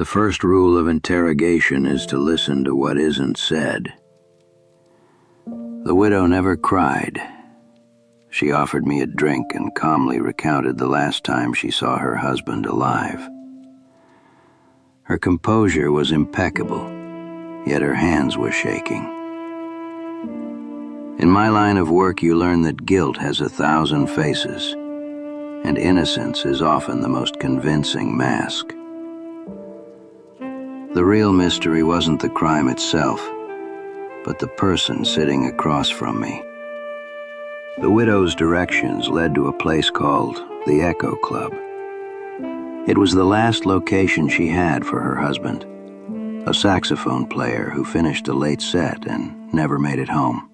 The first rule of interrogation is to listen to what isn't said. The widow never cried. She offered me a drink and calmly recounted the last time she saw her husband alive. Her composure was impeccable, yet her hands were shaking. In my line of work, you learn that guilt has 1,000 faces, and innocence is often the most convincing mask. The real mystery wasn't the crime itself, but the person sitting across from me. The widow's directions led to a place called the Echo Club. It was the last location she had for her husband, a saxophone player who finished a late set and never made it home.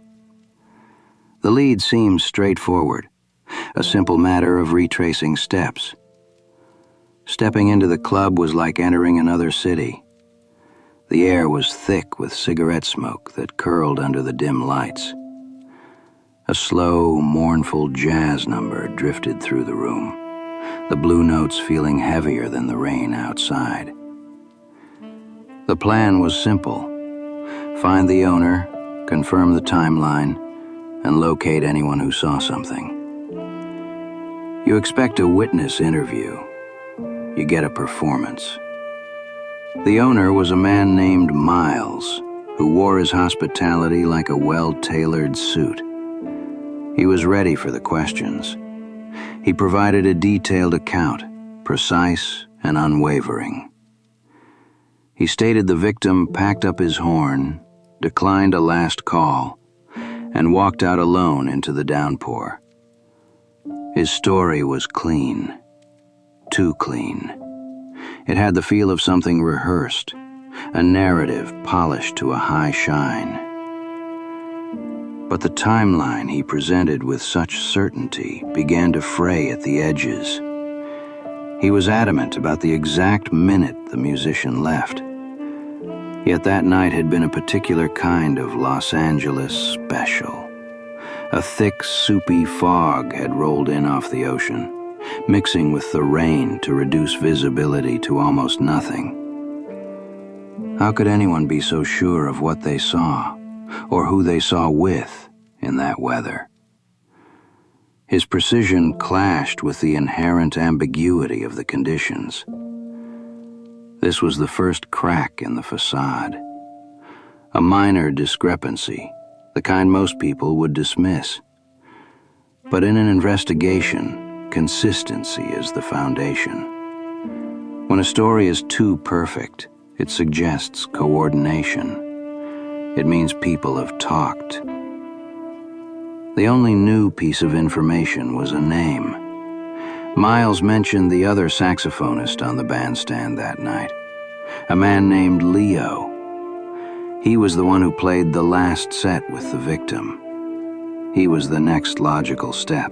The lead seemed straightforward, a simple matter of retracing steps. Stepping into the club was like entering another city. The air was thick with cigarette smoke that curled under the dim lights. A slow, mournful jazz number drifted through the room, the blue notes feeling heavier than the rain outside. The plan was simple: find the owner, confirm the timeline, and locate anyone who saw something. You expect a witness interview. You get a performance. The owner was a man named Miles, who wore his hospitality like a well-tailored suit. He was ready for the questions. He provided a detailed account, precise and unwavering. He stated the victim packed up his horn, declined a last call, and walked out alone into the downpour. His story was clean, too clean. It had the feel of something rehearsed, a narrative polished to a high shine. But the timeline he presented with such certainty began to fray at the edges. He was adamant about the exact minute the musician left. Yet that night had been a particular kind of Los Angeles special. A thick, soupy fog had rolled in off the ocean, mixing with the rain to reduce visibility to almost nothing. How could anyone be so sure of what they saw, or who they saw with, in that weather? His precision clashed with the inherent ambiguity of the conditions. This was the first crack in the facade. A minor discrepancy, the kind most people would dismiss. But in an investigation, consistency is the foundation. When a story is too perfect, it suggests coordination. It means people have talked. The only new piece of information was a name. Miles mentioned the other saxophonist on the bandstand that night, a man named Leo. He was the one who played the last set with the victim. He was the next logical step.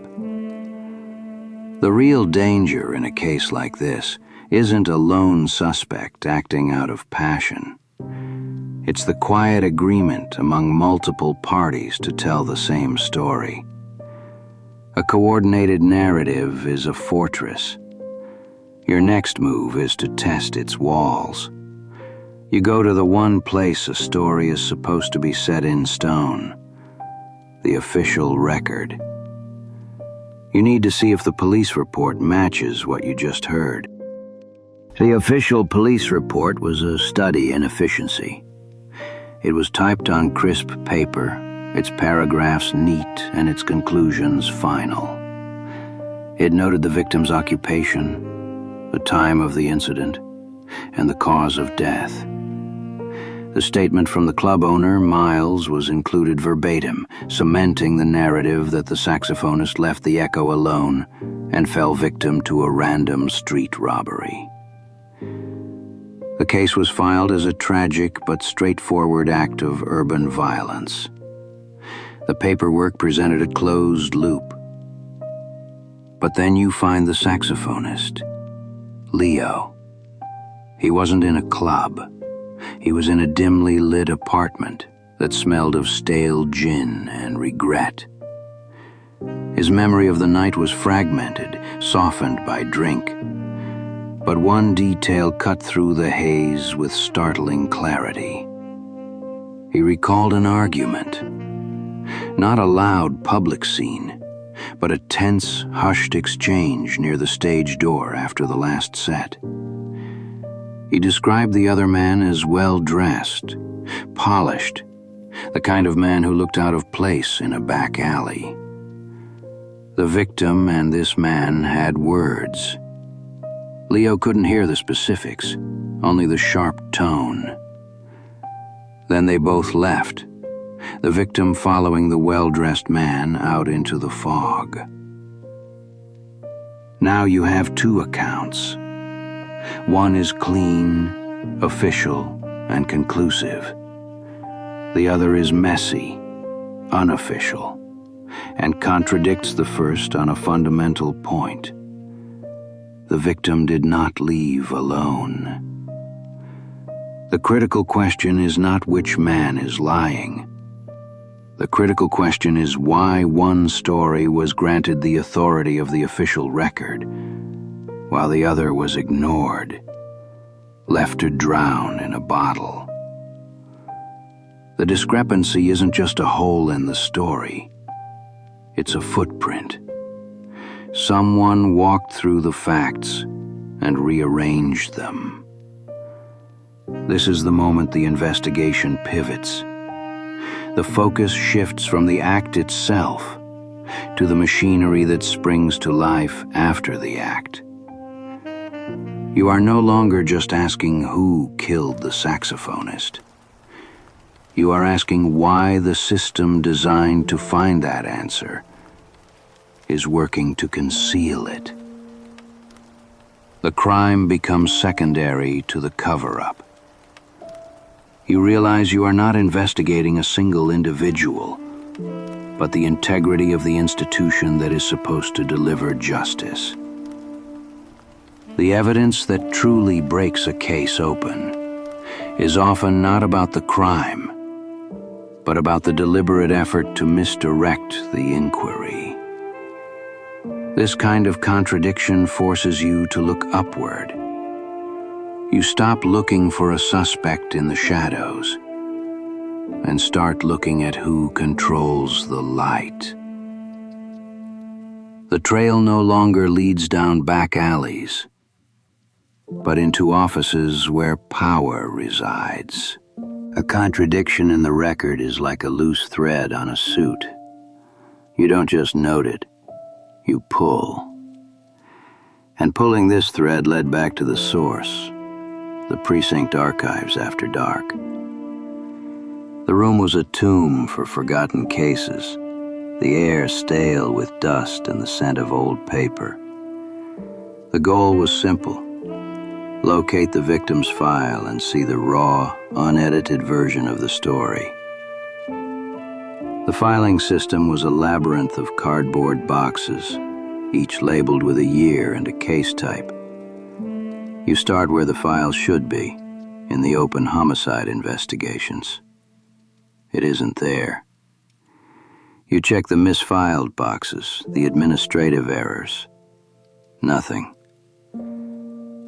The real danger in a case like this isn't a lone suspect acting out of passion. It's the quiet agreement among multiple parties to tell the same story. A coordinated narrative is a fortress. Your next move is to test its walls. You go to the one place a story is supposed to be set in stone, the official record. You need to see if the police report matches what you just heard. The official police report was a study in efficiency. It was typed on crisp paper, its paragraphs neat and its conclusions final. It noted the victim's occupation, the time of the incident, and the cause of death. The statement from the club owner, Miles, was included verbatim, cementing the narrative that the saxophonist left the Echo alone and fell victim to a random street robbery. The case was filed as a tragic but straightforward act of urban violence. The paperwork presented a closed loop. But then you find the saxophonist, Leo. He wasn't in a club. He was in a dimly lit apartment that smelled of stale gin and regret. His memory of the night was fragmented, softened by drink. But one detail cut through the haze with startling clarity. He recalled an argument. Not a loud public scene, but a tense, hushed exchange near the stage door after the last set. He described the other man as well-dressed, polished, the kind of man who looked out of place in a back alley. The victim and this man had words. Leo couldn't hear the specifics, only the sharp tone. Then they both left, the victim following the well-dressed man out into the fog. Now you have two accounts. One is clean, official, and conclusive. The other is messy, unofficial, and contradicts the first on a fundamental point. The victim did not leave alone. The critical question is not which man is lying. The critical question is why one story was granted the authority of the official record, while the other was ignored, left to drown in a bottle. The discrepancy isn't just a hole in the story. It's a footprint. Someone walked through the facts and rearranged them. This is the moment the investigation pivots. The focus shifts from the act itself to the machinery that springs to life after the act. You are no longer just asking who killed the saxophonist. You are asking why the system designed to find that answer is working to conceal it. The crime becomes secondary to the cover-up. You realize you are not investigating a single individual, but the integrity of the institution that is supposed to deliver justice. The evidence that truly breaks a case open is often not about the crime, but about the deliberate effort to misdirect the inquiry. This kind of contradiction forces you to look upward. You stop looking for a suspect in the shadows and start looking at who controls the light. The trail no longer leads down back alleys, but into offices where power resides. A contradiction in the record is like a loose thread on a suit. You don't just note it, you pull. And pulling this thread led back to the source, the precinct archives after dark. The room was a tomb for forgotten cases, the air stale with dust and the scent of old paper. The goal was simple: locate the victim's file and see the raw, unedited version of the story. The filing system was a labyrinth of cardboard boxes, each labeled with a year and a case type. You start where the file should be, in the open homicide investigations. It isn't there. You check the misfiled boxes, the administrative errors. Nothing.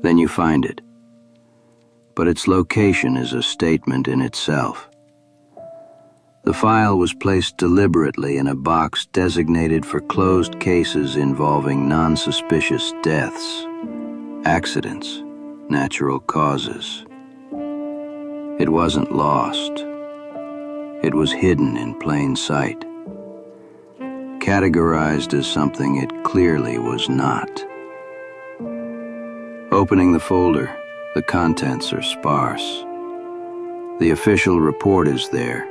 Then you find it. But its location is a statement in itself. The file was placed deliberately in a box designated for closed cases involving non-suspicious deaths, accidents, natural causes. It wasn't lost. It was hidden in plain sight, categorized as something it clearly was not. Opening the folder, the contents are sparse. The official report is there,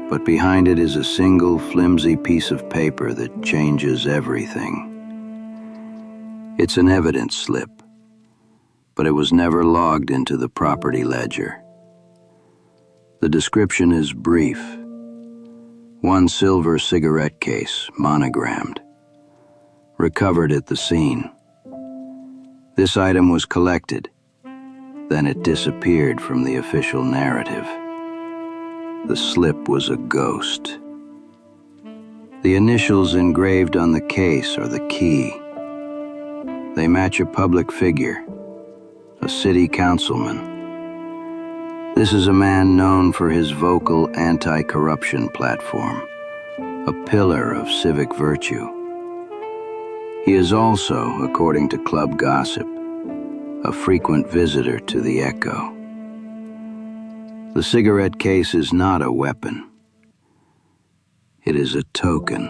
but behind it is a single flimsy piece of paper that changes everything. It's an evidence slip, but it was never logged into the property ledger. The description is brief. One silver cigarette case, monogrammed, recovered at the scene. This item was collected, then it disappeared from the official narrative. The slip was a ghost. The initials engraved on the case are the key. They match a public figure, a city councilman. This is a man known for his vocal anti-corruption platform, a pillar of civic virtue. He is also, according to club gossip, a frequent visitor to the Echo. The cigarette case is not a weapon. It is a token.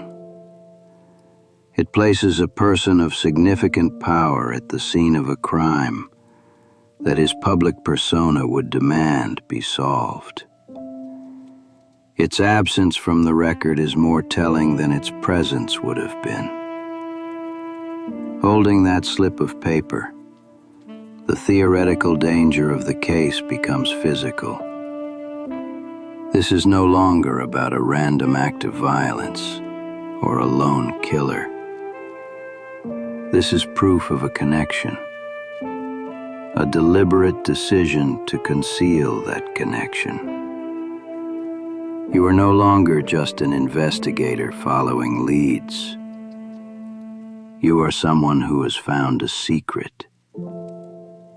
It places a person of significant power at the scene of a crime that his public persona would demand be solved. Its absence from the record is more telling than its presence would have been. Holding that slip of paper, the theoretical danger of the case becomes physical. This is no longer about a random act of violence or a lone killer. This is proof of a connection, a deliberate decision to conceal that connection. You are no longer just an investigator following leads. You are someone who has found a secret,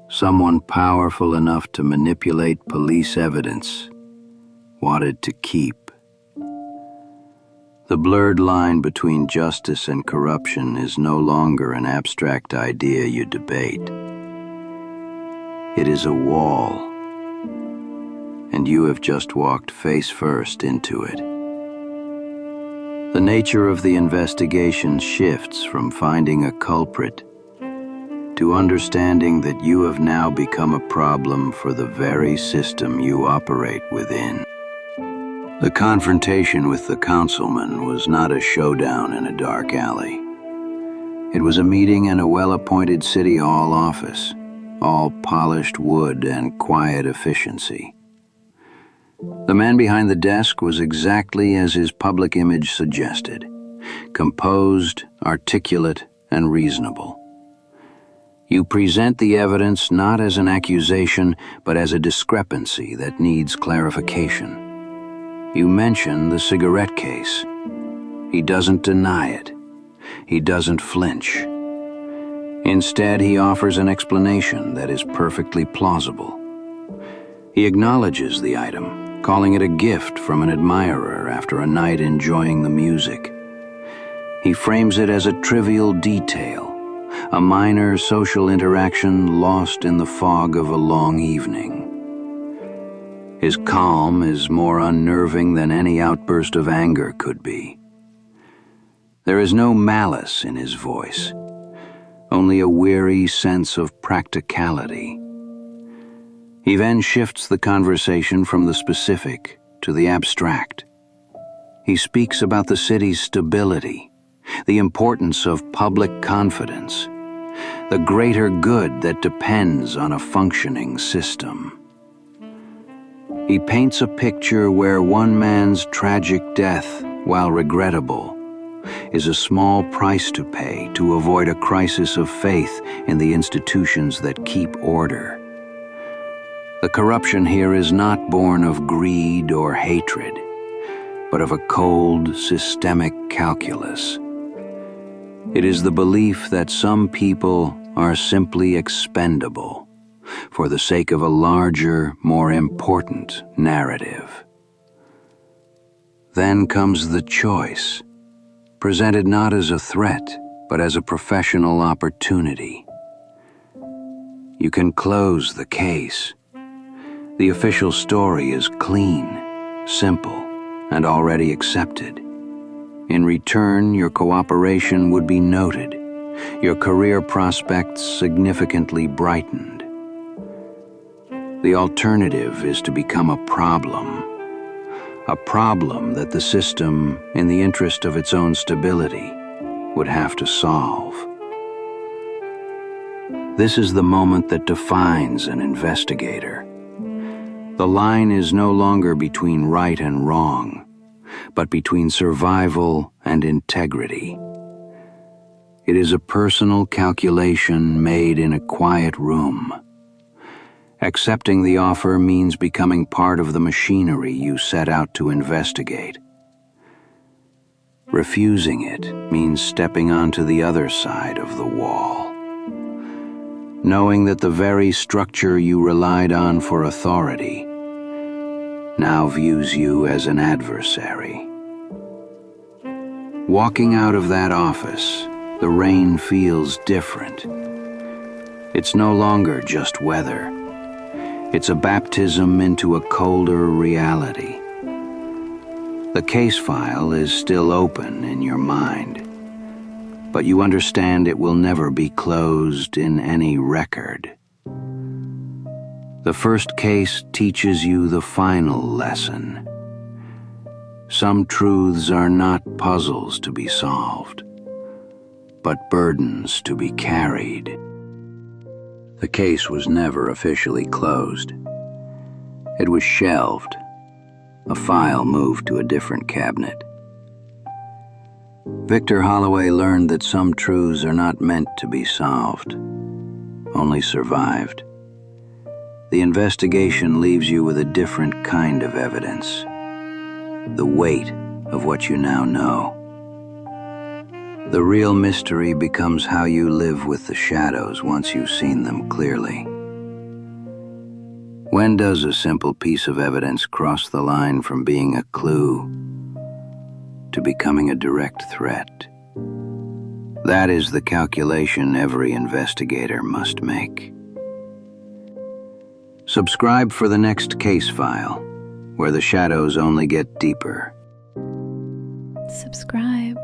someone powerful enough to manipulate police evidence, wanted to keep. The blurred line between justice and corruption is no longer an abstract idea you debate. It is a wall, and you have just walked face first into it. The nature of the investigation shifts from finding a culprit to understanding that you have now become a problem for the very system you operate within. The confrontation with the councilman was not a showdown in a dark alley. It was a meeting in a well-appointed city hall office, all polished wood and quiet efficiency. The man behind the desk was exactly as his public image suggested, composed, articulate, and reasonable. You present the evidence not as an accusation, but as a discrepancy that needs clarification. You mention the cigarette case. He doesn't deny it. He doesn't flinch. Instead, he offers an explanation that is perfectly plausible. He acknowledges the item, calling it a gift from an admirer after a night enjoying the music. He frames it as a trivial detail, a minor social interaction lost in the fog of a long evening. His calm is more unnerving than any outburst of anger could be. There is no malice in his voice, only a weary sense of practicality. He then shifts the conversation from the specific to the abstract. He speaks about the city's stability, the importance of public confidence, the greater good that depends on a functioning system. He paints a picture where one man's tragic death, while regrettable, is a small price to pay to avoid a crisis of faith in the institutions that keep order. The corruption here is not born of greed or hatred, but of a cold, systemic calculus. It is the belief that some people are simply expendable for the sake of a larger, more important narrative. Then comes the choice, presented not as a threat, but as a professional opportunity. You can close the case. The official story is clean, simple, and already accepted. In return, your cooperation would be noted, your career prospects significantly brightened. The alternative is to become a problem that the system, in the interest of its own stability, would have to solve. This is the moment that defines an investigator. The line is no longer between right and wrong, but between survival and integrity. It is a personal calculation made in a quiet room. Accepting the offer means becoming part of the machinery you set out to investigate. Refusing it means stepping onto the other side of the wall. knowing that the very structure you relied on for authority now views you as an adversary. Walking out of that office, the rain feels different. It's no longer just weather. It's a baptism into a colder reality. The case file is still open in your mind, but you understand it will never be closed in any record. The first case teaches you the final lesson. Some truths are not puzzles to be solved, but burdens to be carried. The case was never officially closed. It was shelved, a file moved to a different cabinet. Victor Halloway learned that some truths are not meant to be solved, only survived. The investigation leaves you with a different kind of evidence, the weight of what you now know. The real mystery becomes how you live with the shadows once you've seen them clearly. When does a simple piece of evidence cross the line from being a clue to becoming a direct threat? That is the calculation every investigator must make. Subscribe for the next case file, where the shadows only get deeper. Subscribe.